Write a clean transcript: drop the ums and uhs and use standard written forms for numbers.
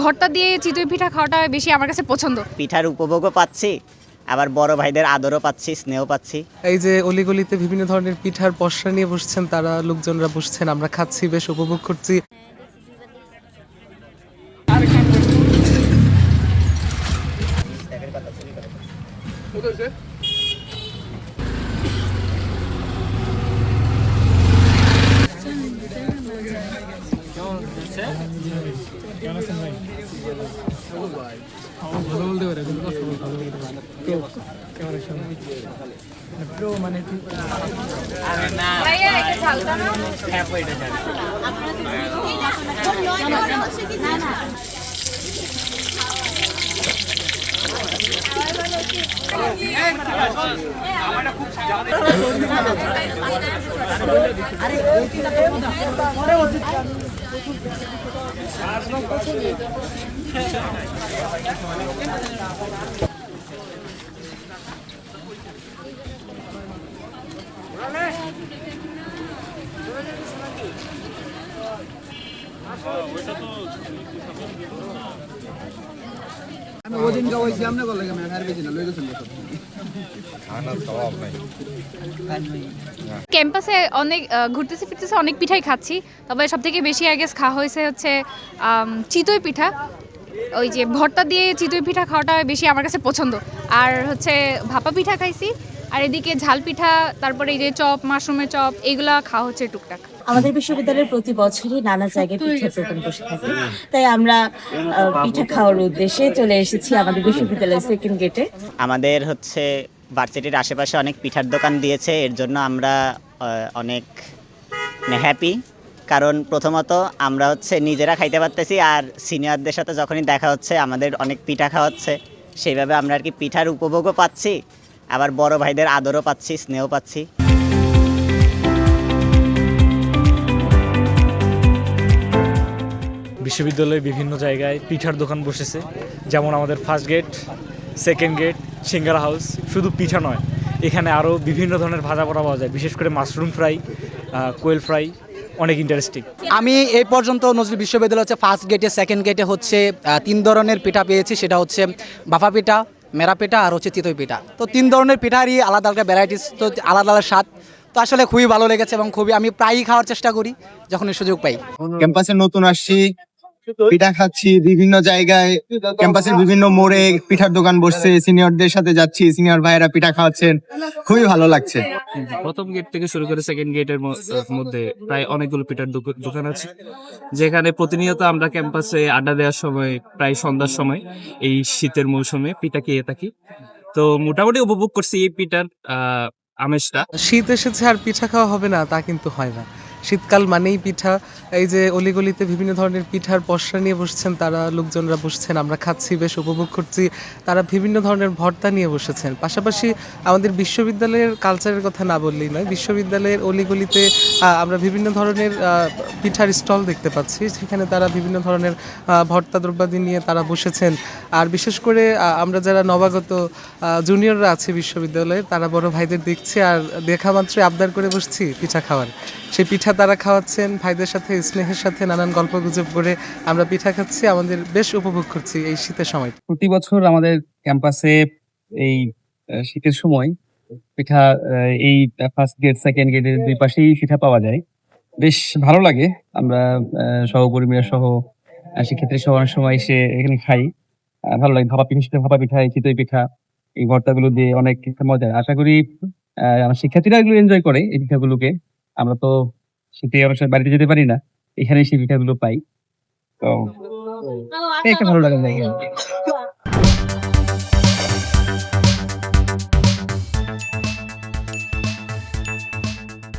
ভর্তা দিয়ে চিতই পিঠা খাওয়াটা বেশি আমার কাছে পছন্দ। পিঠার উপভোগও পাচ্ছি, আবার বড় ভাইদের আদরও পাচ্ছি, স্নেহ পাচ্ছি। এই যে অলিগলিতে বিভিন্ন ধরনের পিঠার পসরা নিয়ে বসছেন, তারা লোকজনরা বসছেন, আমরা খাচ্ছি, বেশ উপভোগ করছি। ক্যাম্পাসে অনেক ঘুরতেছি ফিরতেছি, অনেক পিঠাই খাচ্ছি, তবে সব থেকে বেশি আই গেস খাওয়া হয়েছে হচ্ছে চিতই পিঠা। ওই যে ভর্তা দিয়ে চিতই পিঠা খাওয়াটা বেশি আমার কাছে পছন্দ। আর হচ্ছে ভাপা পিঠা খাইছি, আর এদিকে ঝাল পিঠা, তারপরে এই যে চপ, মাশরুমের চপ, এগুলা খাওয়া হচ্ছে টুকটাক। আমাদের বিশ্ববিদ্যালয়ের প্রতি বছরই নানা জায়গায় পিঠার দোকান বসে থাকে, তাই আমরা পিঠা খাওয়ার উদ্দেশ্যে চলে এসেছি আমাদের বিশ্ববিদ্যালয়ের সেকেন্ড গেটে। আমাদের হচ্ছে ভার্সিটির আশেপাশে অনেক পিঠার দোকান দিয়েছে, এর জন্য আমরা অনেক হ্যাপি। কারণ প্রথমত আমরা হচ্ছে নিজেরা খাইতে পারতেছি, আর সিনিয়রদের সাথে যখনই দেখা হচ্ছে আমাদের অনেক পিঠা খাওয়াচ্ছে, সেইভাবে আমরা আর কি পিঠার উপভোগও পাচ্ছি, আবার বড় ভাইদের আদরও পাচ্ছি, স্নেহ পাচ্ছি। বিশ্ববিদ্যালয়ে বিভিন্ন জায়গায় পিঠার দোকান বসেছে, যেমন আমাদের ফার্স্ট গেট, সেকেন্ড গেট, সিঙ্গারা হাউস। শুধু পিঠা নয়, এখানে আরও বিভিন্ন ধরনের ভাজা পোড়া পাওয়া যায়, বিশেষ করে মাশরুম ফ্রাই, কোয়েল ফ্রাই, অনেক ইন্টারেস্টিং। আমি এই পর্যন্ত নজরুল বিশ্ববিদ্যালয় হচ্ছে ফার্স্ট গেটে, সেকেন্ড গেটে হচ্ছে 3 ধরনের পিঠা পেয়েছি। সেটা হচ্ছে ভাপা পিঠা, মেরা পিঠা আর হচ্ছে চিতই পিঠা। তো 3 ধরনের পিঠারই আলাদা আলাদা ভ্যারাইটিস, তো আলাদা আলাদা স্বাদ। তো আসলে খুবই ভালো লেগেছে এবং খুবই আমি প্রায়ই খাওয়ার চেষ্টা করি যখনই সুযোগ পাই। ক্যাম্পাসে নতুন আসছি, পিঠা খাচ্ছি বিভিন্ন জায়গায়, ক্যাম্পাসের বিভিন্ন মোড়ে পিঠার দোকান বসছে, সিনিয়রদের সাথে যাচ্ছি, সিনিয়র ভাইয়েরা পিঠা খাওয়াচ্ছেন, খুবই ভালো লাগছে। প্রথম গেট থেকে শুরু করে সেকেন্ড গেটের মধ্যে প্রায় অনেকগুলো পিঠার দোকান আছে, যেখানে প্রতিনিয়ত আমরা ক্যাম্পাসে আড্ডা দেওয়ার সময় প্রায় সন্ধ্যার সময় এই শীতের মৌসুমে পিঠা খেয়ে থাকি। তো মোটামুটি উপভোগ করছি এই পিঠার আমেজটা। শীত এসেছে আর পিঠা খাওয়া হবে না তা কিন্তু হয় না। শীতকাল মানেই পিঠা। এই যে অলিগলিতে বিভিন্ন ধরনের পিঠার পসরা নিয়ে বসছেন, তারা লোকজনরা বসছেন, আমরা খাচ্ছি, বেশ উপভোগ করছি। তারা বিভিন্ন ধরনের ভর্তা নিয়ে বসেছেন। পাশাপাশি আমাদের বিশ্ববিদ্যালয়ের কালচারের কথা না বললেই নয়, বিশ্ববিদ্যালয়ের অলিগলিতে আমরা বিভিন্ন ধরনের পিঠার স্টল দেখতে পাচ্ছি, সেখানে তারা বিভিন্ন ধরনের ভর্তা দ্রব্যাদি নিয়ে তারা বসেছেন। আর বিশেষ করে আমরা যারা নবাগত জুনিয়ররা আছে বিশ্ববিদ্যালয়ের, তারা বড় ভাইদের দেখছি, আর দেখা মাত্রই আবদার করে বসছি পিঠা খাওয়ার। সেই পিঠা তারা খাওয়াচ্ছেন, ভাইদের সাথে স্নেহের সাথে নানান গল্পগুজব করে আমরা পিঠা খাচ্ছি, আমাদের বেশ উপভোগ করছি এই শীতের সময়। প্রতি বছর আমাদের ক্যাম্পাসে এই শীতের সময় পিঠা, এই ফার্স্ট গেট সেকেন্ড গেটের দুই পাশেই পিঠা পাওয়া যায়, বেশ ভালো লাগে। আমরা সহকর্মীরা সহ শিক্ষার্থী সহ অনেক সময় এসে এখানে খাই, ভালো লাগে। ভাপা পিঠা, চিতই পিঠা, এই ভর্তাগুলো দিয়ে অনেক মজা। আশা করি আমার শিক্ষার্থীরা এগুলো এনজয় করে এই পিঠাগুলোকে। আমরা তো শীতে অনেক সময় বাড়িতে যেতে পারি না, এখানে সেই পিঠাগুলো পাই, তো একটা ভালো লাগে।